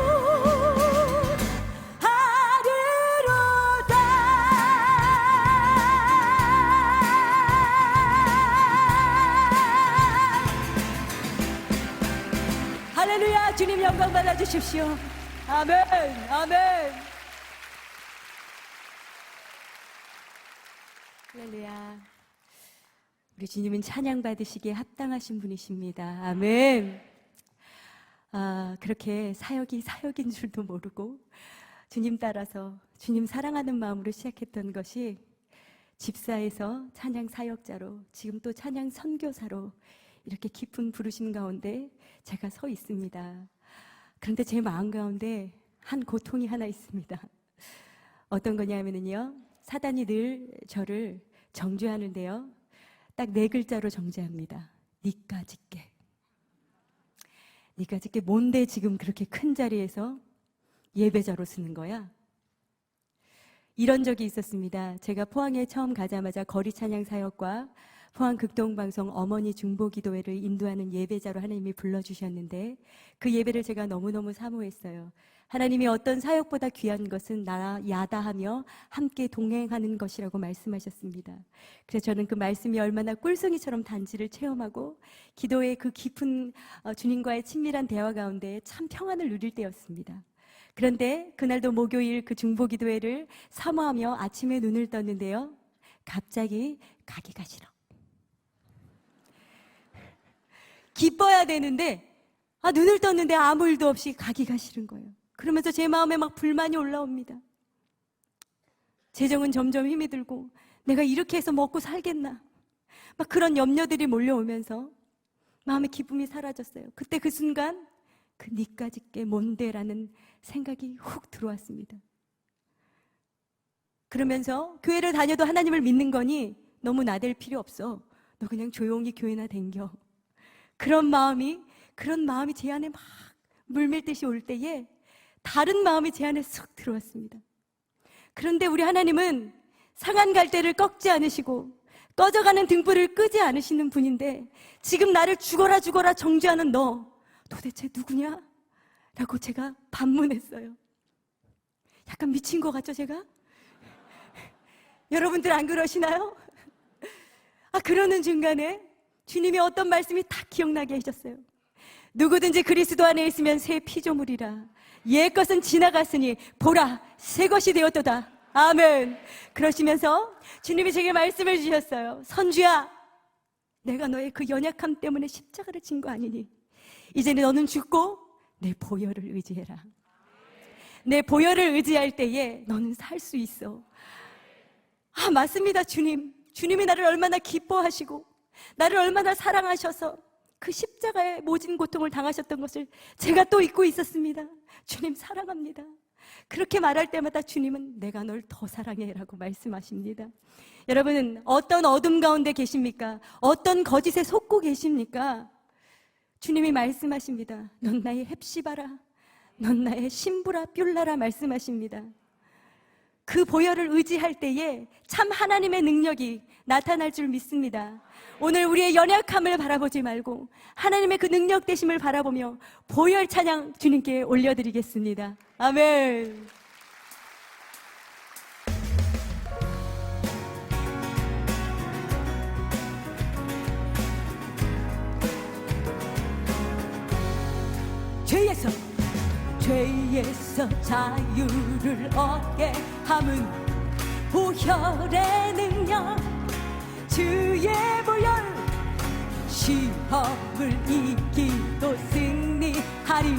할렐루야. 주님 영광 받아주십시오. 아멘. 아멘. 할렐루야. 우리 주님은 찬양 받으시기에 합당하신 분이십니다. 아멘. 그렇게 사역인 줄도 모르고 주님 따라서 주님 사랑하는 마음으로 시작했던 것이 집사에서 찬양 사역자로 지금 또 찬양 선교사로 이렇게 깊은 부르심 가운데 제가 서 있습니다. 그런데 제 마음 가운데 한 고통이 하나 있습니다. 어떤 거냐면요, 사단이 늘 저를 정죄하는데요, 딱 4글자로 정죄합니다. 니까짓게. 니까짓게 뭔데 지금 그렇게 큰 자리에서 예배자로 쓰는 거야? 이런 적이 있었습니다. 제가 포항에 처음 가자마자 거리 찬양 사역과 포항 극동방송 어머니 중보기도회를 인도하는 예배자로 하나님이 불러주셨는데 그 예배를 제가 너무너무 사모했어요. 하나님이 어떤 사역보다 귀한 것은 나와 야다하며 함께 동행하는 것이라고 말씀하셨습니다. 그래서 저는 그 말씀이 얼마나 꿀송이처럼 단지를 체험하고 기도의 그 깊은 주님과의 친밀한 대화 가운데 참 평안을 누릴 때였습니다. 그런데 그날도 목요일 그 중보기도회를 사모하며 아침에 눈을 떴는데요, 갑자기 가기가 싫어. 기뻐야 되는데 눈을 떴는데 아무 일도 없이 가기가 싫은 거예요. 그러면서 제 마음에 막 불만이 올라옵니다. 재정은 점점 힘이 들고 내가 이렇게 해서 먹고 살겠나, 막 그런 염려들이 몰려오면서 마음의 기쁨이 사라졌어요. 그때 그 순간 그 니까짓게 뭔데라는 생각이 훅 들어왔습니다. 그러면서 교회를 다녀도 하나님을 믿는 거니 너무 나댈 필요 없어. 너 그냥 조용히 교회나 댕겨. 그런 마음이 제 안에 막 물밀듯이 올 때에 다른 마음이 제 안에 쑥 들어왔습니다. 그런데 우리 하나님은 상한 갈대를 꺾지 않으시고 꺼져가는 등불을 끄지 않으시는 분인데 지금 나를 죽어라 정죄하는 너 도대체 누구냐? 라고 제가 반문했어요. 약간 미친 것 같죠, 제가? 여러분들 안 그러시나요? 그러는 중간에 주님이 어떤 말씀이 딱 기억나게 하셨어요. 누구든지 그리스도 안에 있으면 새 피조물이라. 옛 것은 지나갔으니 보라 새 것이 되었도다. 아멘. 그러시면서 주님이 제게 말씀을 주셨어요. 선주야, 내가 너의 그 연약함 때문에 십자가를 진 거 아니니 이제는 너는 죽고 내 보혈을 의지해라. 내 보혈을 의지할 때에 너는 살 수 있어. 아, 맞습니다. 주님이 나를 얼마나 기뻐하시고 나를 얼마나 사랑하셔서 그 십자가의 모진 고통을 당하셨던 것을 제가 또 잊고 있었습니다. 주님 사랑합니다. 그렇게 말할 때마다 주님은 내가 널 더 사랑해 라고 말씀하십니다. 여러분은 어떤 어둠 가운데 계십니까? 어떤 거짓에 속고 계십니까? 주님이 말씀하십니다. 넌 나의 헵시바라, 넌 나의 신부라 뷸라라 말씀하십니다. 그 보혈을 의지할 때에 참 하나님의 능력이 나타날 줄 믿습니다. 오늘 우리의 연약함을 바라보지 말고 하나님의 그 능력 되심을 바라보며 보혈 찬양 주님께 올려드리겠습니다. 아멘. 죄에서 자유를 얻게 함은 보혈의 능력, 주의 보혈. 시험을 이기고 승리하리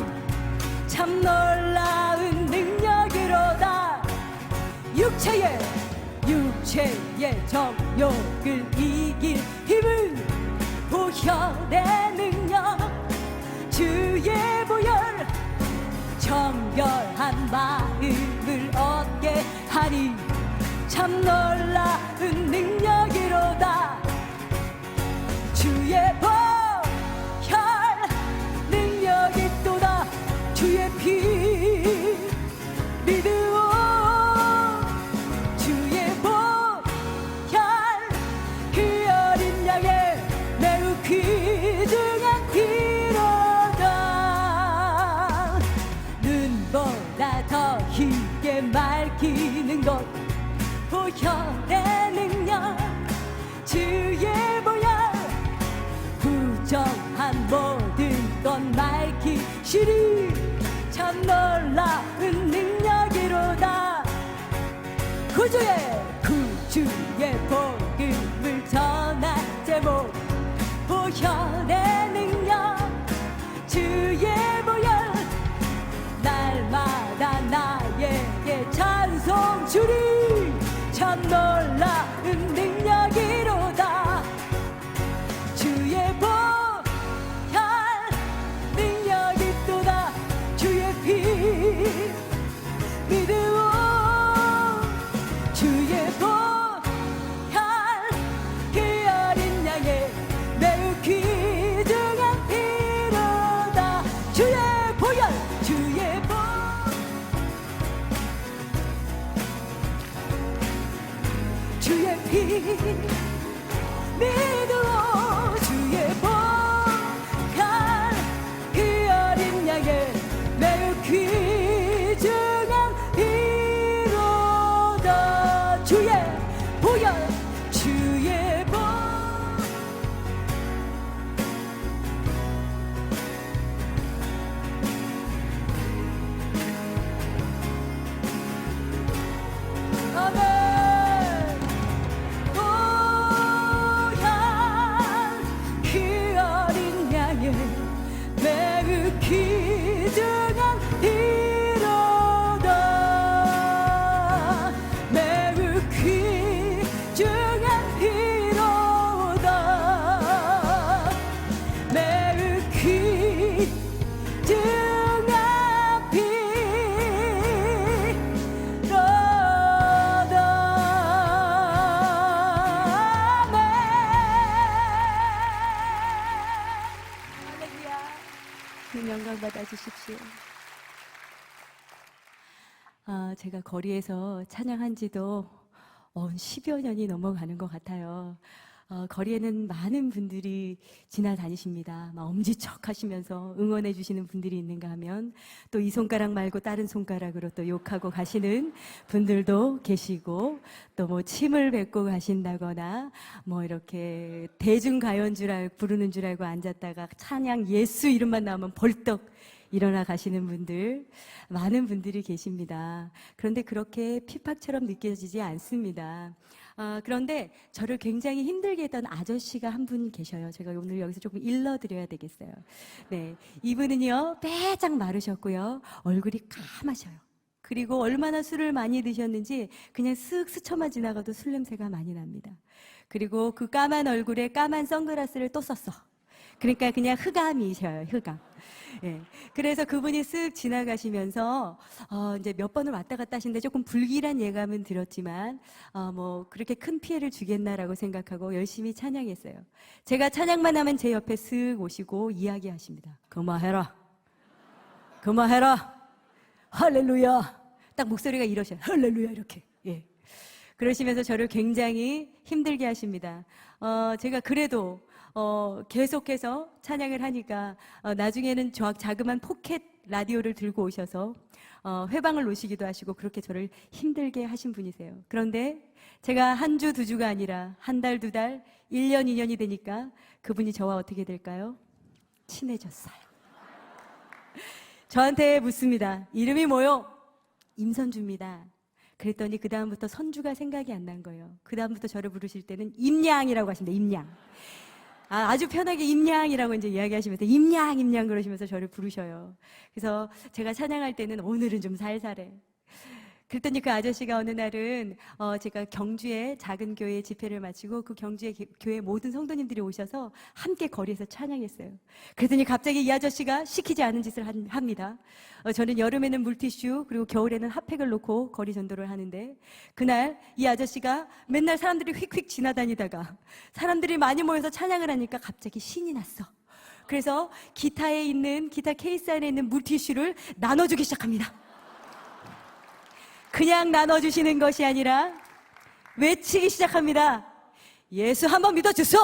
참 놀라운 능력으로다. 육체의 정욕을 이길 힘은 보혈의 능력, 주의 보혈. 정결한 마음을 얻게 하리 참 놀라운 능력이로다. 주의 보혈 능력이 또다. 주의 피 믿으오. 주의 보혈 그 어린 양의 매우 귀중한 피로다. 눈보다 더 희게 맑히는 것 보혈의 능력, 주의 보혈. 부정한 모든 것 맑히시리 참 놀라운 능력이로다. 구주의 복음을 전할 제목 보혈의 능력, 주의 보혈. 날마다 나에게 찬송 주리 참 놀라운 능력이로다. 주의 보혈 능력이 또다. 주의 피 믿으오. 주의 보혈 그 어린 양의 매우 귀중한 피로다. 주의 보혈, 주의 주의 피 믿으오. 주의 보혈 그 어린 양의 매우 귀중한 피로다. 주의 보혈, 주의 보혈. 아멘. 귀중한 피로다. 매우 귀중한 피로다. 매우 귀중한 피로다. 할렐루야. 영광 받아주십시오. 제가 거리에서 찬양한 지도 10여 년이 넘어가는 것 같아요. 거리에는 많은 분들이 지나다니십니다. 막 엄지척 하시면서 응원해 주시는 분들이 있는가 하면 또 이 손가락 말고 다른 손가락으로 또 욕하고 가시는 분들도 계시고, 또 뭐 침을 뱉고 가신다거나 뭐 이렇게 대중가요인 줄 알고 부르는 줄 알고 앉았다가 찬양 예수 이름만 나오면 벌떡 일어나 가시는 분들, 많은 분들이 계십니다. 그런데 그렇게 핍박처럼 느껴지지 않습니다. 그런데 저를 굉장히 힘들게 했던 아저씨가 한 분 계셔요. 제가 오늘 여기서 조금 일러드려야 되겠어요. 네, 이분은요, 빼짝 마르셨고요, 얼굴이 까마셔요. 그리고 얼마나 술을 많이 드셨는지 그냥 쓱 스쳐만 지나가도 술 냄새가 많이 납니다. 그리고 그 까만 얼굴에 까만 선글라스를 또 썼어. 그러니까 그냥 흑암이셔요, 흑암. 예. 그래서 그분이 쓱 지나가시면서, 이제 몇 번을 왔다 갔다 하시는데 조금 불길한 예감은 들었지만, 뭐, 그렇게 큰 피해를 주겠나라고 생각하고 열심히 찬양했어요. 제가 찬양만 하면 제 옆에 쓱 오시고 이야기하십니다. 그만해라. 그만해라. 할렐루야. 딱 목소리가 이러셔요. 할렐루야. 이렇게. 예. 그러시면서 저를 굉장히 힘들게 하십니다. 제가 그래도 계속해서 찬양을 하니까 나중에는 자그만 포켓 라디오를 들고 오셔서 회방을 놓으시기도 하시고 그렇게 저를 힘들게 하신 분이세요. 그런데 제가 한 주, 두 주가 아니라 한 달, 두 달, 1년, 2년이 되니까 그분이 저와 어떻게 될까요? 친해졌어요. 저한테 묻습니다. 이름이 뭐요? 임선주입니다. 그랬더니 그 다음부터 선주가 생각이 안 난 거예요. 그 다음부터 저를 부르실 때는 임양이라고 하십니다. 임양. 아주 편하게 임양이라고 이제 이야기하시면서 임양 그러시면서 저를 부르셔요. 그래서 제가 찬양할 때는 오늘은 좀 살살해. 그랬더니 그 아저씨가 어느 날은 제가 경주에 작은 교회 집회를 마치고 그 경주의 교회 모든 성도님들이 오셔서 함께 거리에서 찬양했어요. 그랬더니 갑자기 이 아저씨가 시키지 않은 짓을 합니다. 저는 여름에는 물티슈 그리고 겨울에는 핫팩을 놓고 거리 전도를 하는데 그날 이 아저씨가 맨날 사람들이 휙휙 지나다니다가 사람들이 많이 모여서 찬양을 하니까 갑자기 신이 났어. 그래서 기타 케이스 안에 있는 물티슈를 나눠주기 시작합니다. 그냥 나눠주시는 것이 아니라 외치기 시작합니다. 예수 한번 믿어주소!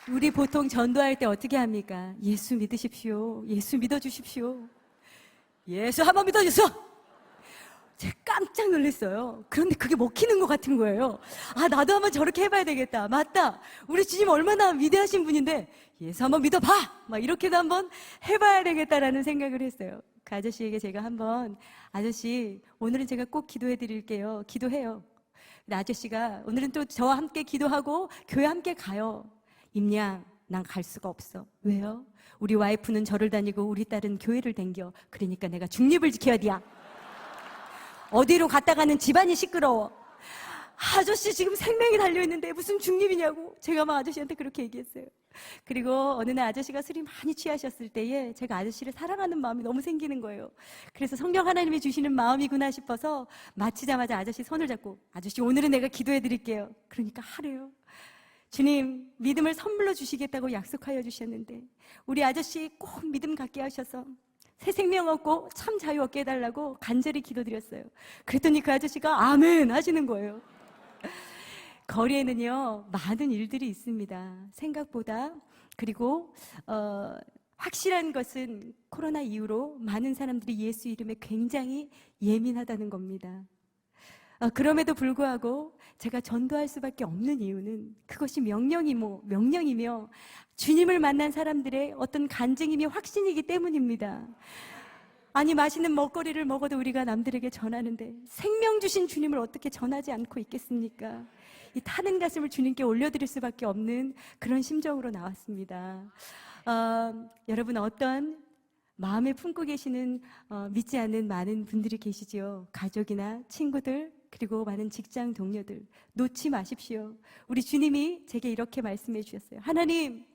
우리 보통 전도할 때 어떻게 합니까? 예수 믿으십시오. 예수 믿어주십시오. 예수 한번 믿어주소! 제가 깜짝 놀랐어요. 그런데 그게 먹히는 것 같은 거예요. 나도 한번 저렇게 해봐야 되겠다. 맞다. 우리 주님 얼마나 위대하신 분인데 예수 한번 믿어봐. 막 이렇게도 한번 해봐야 되겠다라는 생각을 했어요. 그 아저씨에게 제가 한번 아저씨 오늘은 제가 꼭 기도해 드릴게요. 기도해요. 근데 아저씨가 오늘은 또 저와 함께 기도하고 교회 함께 가요. 임양 난 갈 수가 없어. 왜요? 우리 와이프는 절을 다니고 우리 딸은 교회를 댕겨. 그러니까 내가 중립을 지켜야 돼. 어디로 갔다가는 집안이 시끄러워. 아저씨 지금 생명이 달려있는데 무슨 중립이냐고 제가 막 아저씨한테 그렇게 얘기했어요. 그리고 어느 날 아저씨가 술이 많이 취하셨을 때에 제가 아저씨를 사랑하는 마음이 너무 생기는 거예요. 그래서 성령 하나님이 주시는 마음이구나 싶어서 마치자마자 아저씨 손을 잡고 아저씨 오늘은 내가 기도해 드릴게요. 그러니까 하래요. 주님 믿음을 선물로 주시겠다고 약속하여 주셨는데 우리 아저씨 꼭 믿음 갖게 하셔서 새 생명 얻고 참 자유 얻게 해달라고 간절히 기도드렸어요. 그랬더니 그 아저씨가 아멘 하시는 거예요. 거리에는요 많은 일들이 있습니다. 생각보다. 그리고 확실한 것은 코로나 이후로 많은 사람들이 예수 이름에 굉장히 예민하다는 겁니다. 그럼에도 불구하고 제가 전도할 수밖에 없는 이유는 그것이 명령이며 주님을 만난 사람들의 어떤 간증이며 확신이기 때문입니다. 아니 맛있는 먹거리를 먹어도 우리가 남들에게 전하는데 생명 주신 주님을 어떻게 전하지 않고 있겠습니까? 이 타는 가슴을 주님께 올려드릴 수밖에 없는 그런 심정으로 나왔습니다. 여러분 어떤 마음에 품고 계시는 믿지 않는 많은 분들이 계시죠. 가족이나 친구들 그리고 많은 직장 동료들 놓지 마십시오. 우리 주님이 제게 이렇게 말씀해 주셨어요. 하나님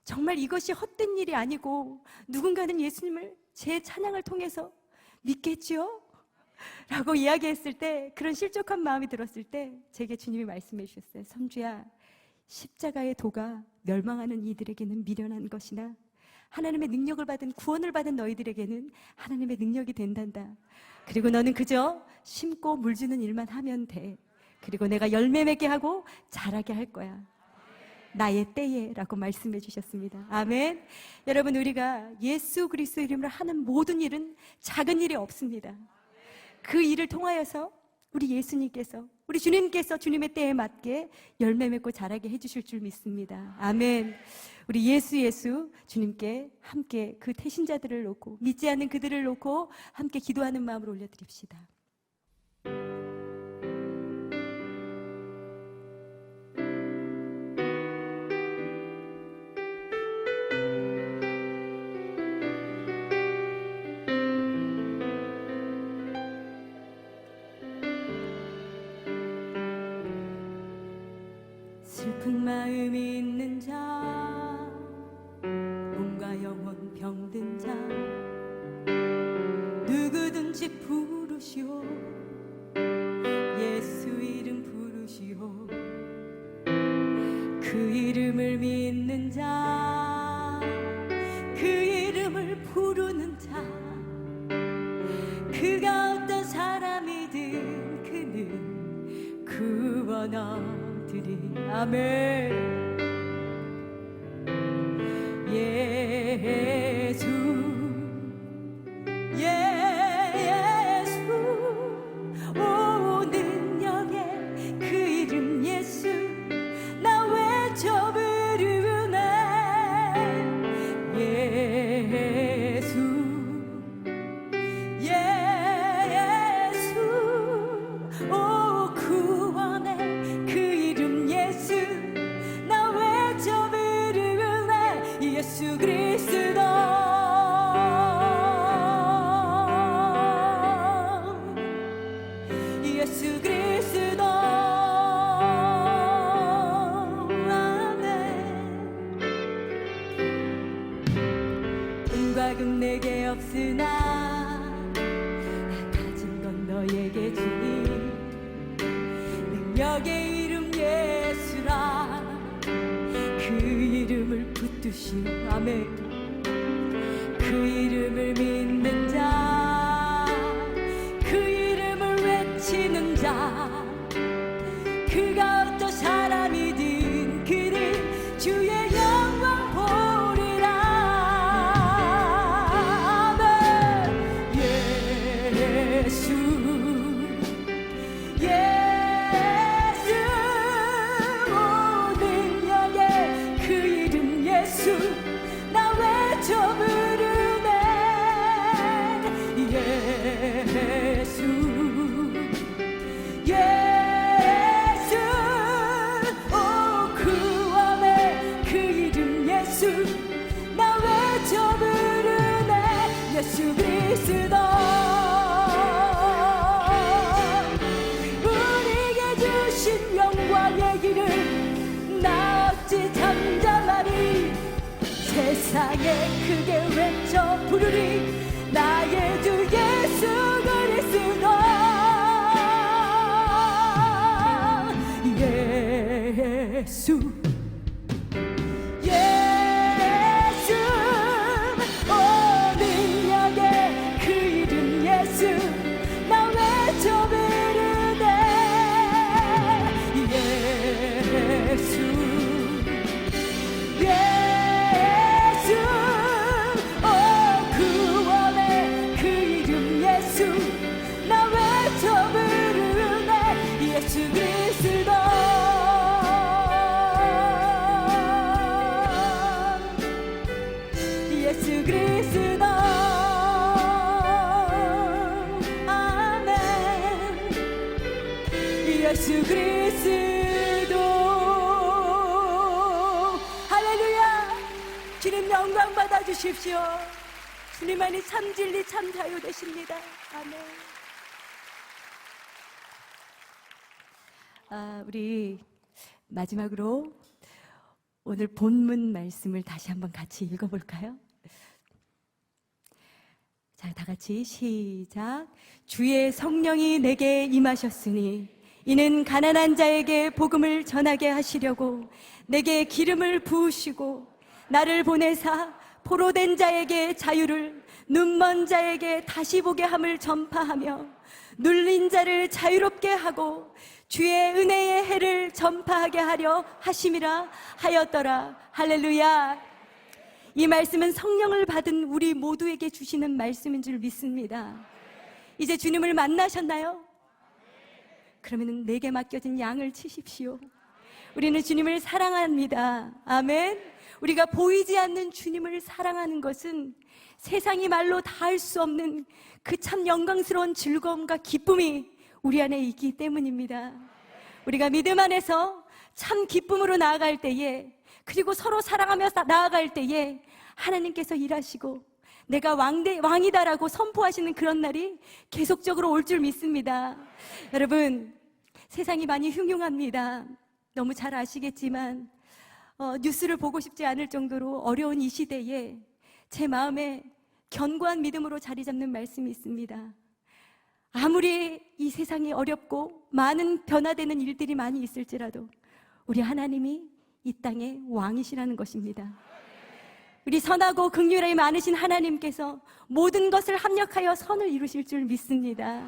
정말 이것이 헛된 일이 아니고 누군가는 예수님을 제 찬양을 통해서 믿겠지요? 라고 이야기했을 때 그런 실족한 마음이 들었을 때 제게 주님이 말씀해 주셨어요. 선주야 십자가의 도가 멸망하는 이들에게는 미련한 것이나 하나님의 능력을 받은 구원을 받은 너희들에게는 하나님의 능력이 된단다. 그리고 너는 그저 심고 물 주는 일만 하면 돼. 그리고 내가 열매 맺게 하고 자라게 할 거야. 나의 때에 라고 말씀해 주셨습니다. 아멘. 여러분 우리가 예수 그리스도 이름으로 하는 모든 일은 작은 일이 없습니다. 그 일을 통하여서 우리 예수님께서, 우리 주님께서 주님의 때에 맞게 열매 맺고 자라게 해주실 줄 믿습니다. 아멘. 우리 예수 주님께 함께 그 태신자들을 놓고, 믿지 않는 그들을 놓고 함께 기도하는 마음으로 올려드립시다. 슬픈 마음 있는 자, 몸과 영혼 병든 자, 누구든지 부르시오. 예수 이름 부르시오. 그 이름을 믿는 자, 그 이름을 부르는 자, 그가 어떤 사람이든 그는 구원 얻으리. 아멘. 예수 오 능력의 그 이름 예수, 나 외쳐 부르네. 예수 오 구원의 그 이름 예수, 나 외쳐 부르네. 예수 그리스도, 예수 그리스도. 아멘. 돈과 금 내게 없으나 가진 건 너에게 주니, 능력의 이름 예수라. 그 이름을 붙드시오. 아멘. 그 이름을 믿는 자, 그 이름을 외치는 자, 그가 어떤 사람이든 그는 주의 영광 보리라. 아멘. 예수 오 능력의 그 이름 예수, 나 외쳐 부르네. 예수 오 구원의 그 이름 예수, 나 외쳐 부르네. 예수 그리스도. 우리에게 주신 영광의 길을 나 어찌 잠잠하리. 세상에 크게 외쳐 부르리. 나의 주 예수 그리스도. 예수 오 능력의 그 이름 예수, 나 외쳐 부르네. 예수 오 구원의 그 이름 예수, 나 외쳐 부르네. 예수 그리스도. 예수 그리스도. 아멘. 예수 그리스도. 할렐루야. 주님 영광 받아 주십시오. 주님만이 참 진리 참 자유 되십니다. 아멘. 우리 마지막으로 오늘 본문 말씀을 다시 한번 같이 읽어볼까요? 자, 다 같이 시작. 주의 성령이 내게 임하셨으니 이는 가난한 자에게 복음을 전하게 하시려고 내게 기름을 부으시고, 나를 보내사 포로된 자에게 자유를, 눈먼 자에게 다시 보게 함을 전파하며, 눌린 자를 자유롭게 하고 주의 은혜의 해를 전파하게 하려 하심이라 하였더라. 할렐루야. 이 말씀은 성령을 받은 우리 모두에게 주시는 말씀인 줄 믿습니다. 이제 주님을 만나셨나요? 그러면 내게 맡겨진 양을 치십시오. 우리는 주님을 사랑합니다. 아멘. 우리가 보이지 않는 주님을 사랑하는 것은 세상이 말로 다 할 수 없는 그 참 영광스러운 즐거움과 기쁨이 우리 안에 있기 때문입니다. 우리가 믿음 안에서 참 기쁨으로 나아갈 때에, 그리고 서로 사랑하며 나아갈 때에 하나님께서 일하시고 내가 왕이다라고 선포하시는 그런 날이 계속적으로 올 줄 믿습니다. 여러분, 세상이 많이 흉흉합니다. 너무 잘 아시겠지만 뉴스를 보고 싶지 않을 정도로 어려운 이 시대에 제 마음에 견고한 믿음으로 자리 잡는 말씀이 있습니다. 아무리 이 세상이 어렵고 많은 변화되는 일들이 많이 있을지라도 우리 하나님이 이 땅의 왕이시라는 것입니다. 우리 선하고 긍휼이 많으신 하나님께서 모든 것을 합력하여 선을 이루실 줄 믿습니다.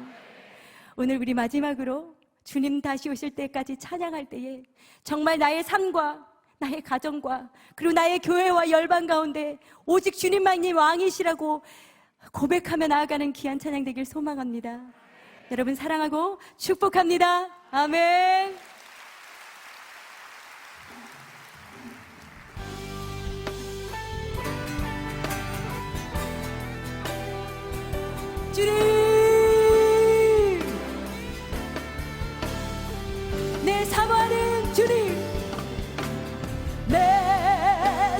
오늘 우리 마지막으로 주님 다시 오실 때까지 찬양할 때에 정말 나의 삶과 나의 가정과 그리고 나의 교회와 열방 가운데 오직 주님만이 왕이시라고 고백하며 나아가는 귀한 찬양 되길 소망합니다. 여러분 사랑하고 축복합니다. 아멘. 주님, 내 사모하는 주님, 내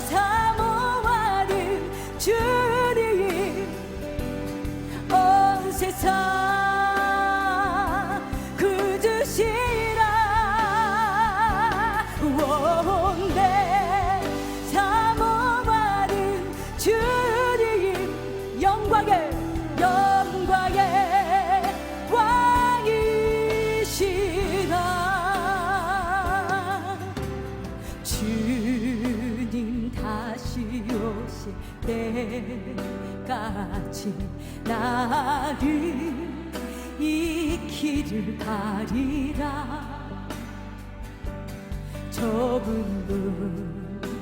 사모하는 주님, 온 세상 그주시라. 내 사모하는 주님, 영광의 왕이시라. 주님 다시 오실 때까지 나를 익히를 가리라.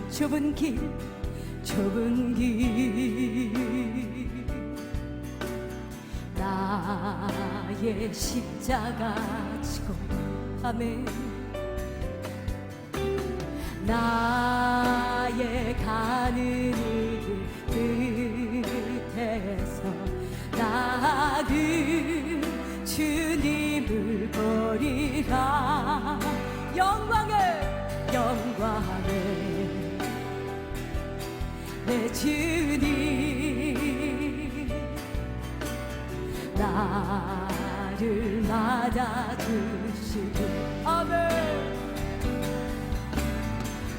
좁은 길 나의 십자가 지고, 아멘. 나의 가는 길 끝에서 나는 주님을 보리라. 영광의 내 주님, 나를 맞아주시고, 아멘.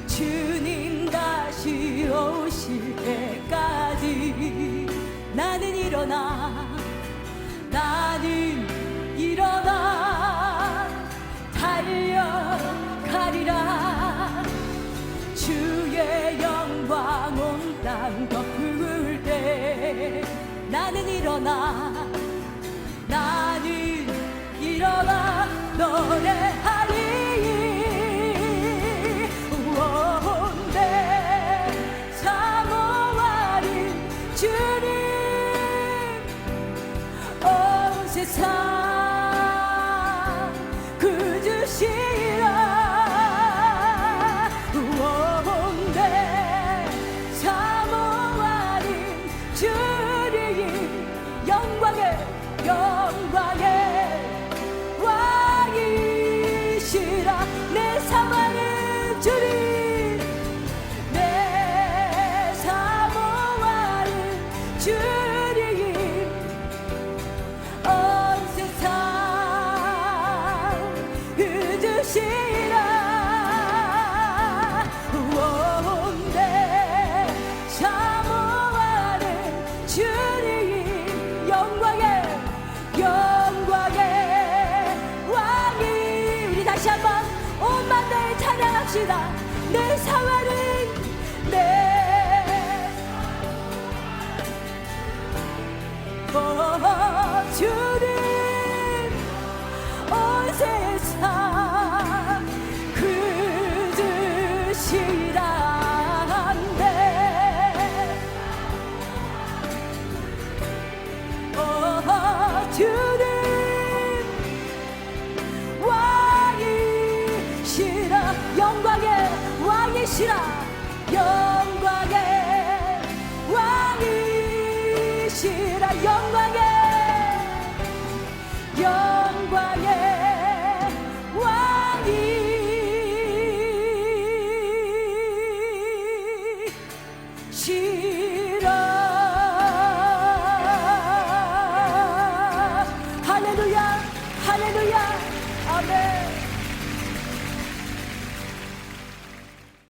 주님 다시 오실 때까지 나는 일어나 달려가리라. 주의 영광 온 땅 덮을 때 나는 일어나 노래하리. 내 사모하는 주님, 온 세상 그주시라. 내 사모하는 주님, 영광의 왕이시라. 내 사모하는 주님, 내 사모하는 주님, 온 세상 그주시라. 내 사모하는 주님, 영광의 왕이. 우리 다시 한번 온 만나에 찬양합시다. 내 사모하는 주님, 온 세상 그주시란데. 주님 왕이시라 영광의 왕이시라 영광의 왕이시라 할렐루야 할렐루야 아멘.